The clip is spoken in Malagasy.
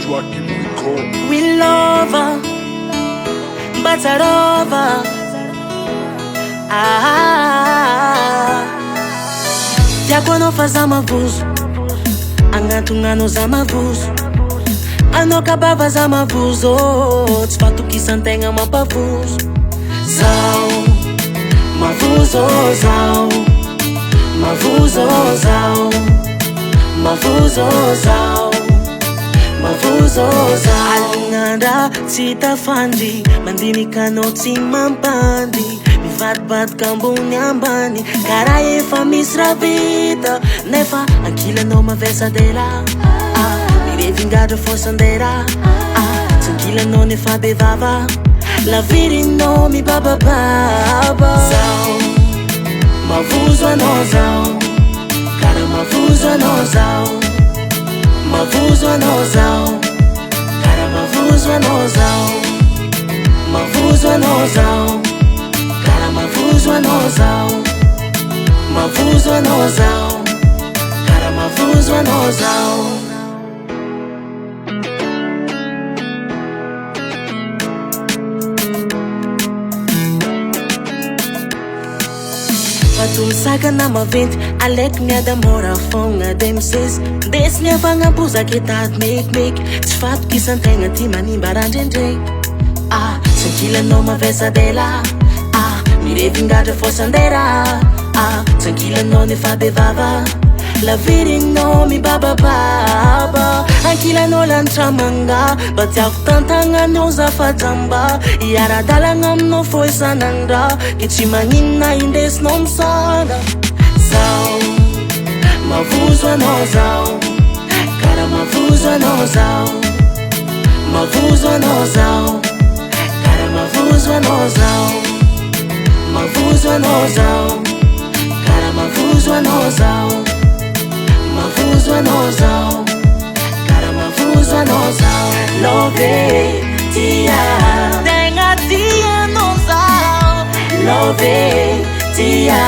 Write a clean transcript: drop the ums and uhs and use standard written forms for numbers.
We love her, but I love her. Tiako anao fa za mavozo, agnatogna anao za mavozo. Anao kabava za mavozo, tsy fatokisan-tegna mampavozo. Zao mavozo, zao mavozo, zao mavozo, zao mavozo, zao. Alinandra tsy tafandry, mandinikanao tsy mampandry. Mivadibadika ambony ambany, karaha efa misy raha vita. Nefa ankilanao mavesadela, mirevingatra fosandera. Sankilanao nefa bevava, lavirinao mibabababa. Zao mavozo anao, zao karaha mavozo anao, zao mavozo anao, zao karaha mavozo anao, zao mavozo anao, zao karaha mavozo anao, zao mavozo anao, zao karaha mavozo anao, zao. Tumisakana maventy, alaiky miada mora fogna de misesy. Ndesy miafagnam-bozaka etady mekimeky, tsy fatokisan-tegna ty manimba raha ndraindray. Sankilanao mavesadela, mirevingatra fosandera. Sankilanao nefa bevava, lavirinao mibabababa. Ankilanao lanitra manga, mba tiako tantagnanao zafajamba. Iara-dalagna aminao fo isan'andra, ke tsy maninona indesinao misara. Zao mavozo anao, zao karaha mavozo anao, zao mavozo anao, zao karaha mavozo anao, zao mavozo anao, zao karaha mavozo anao, zao mavozo anao, zao karaha mavozo anao, zao. Love tia, tegna tia anao, zao love tia.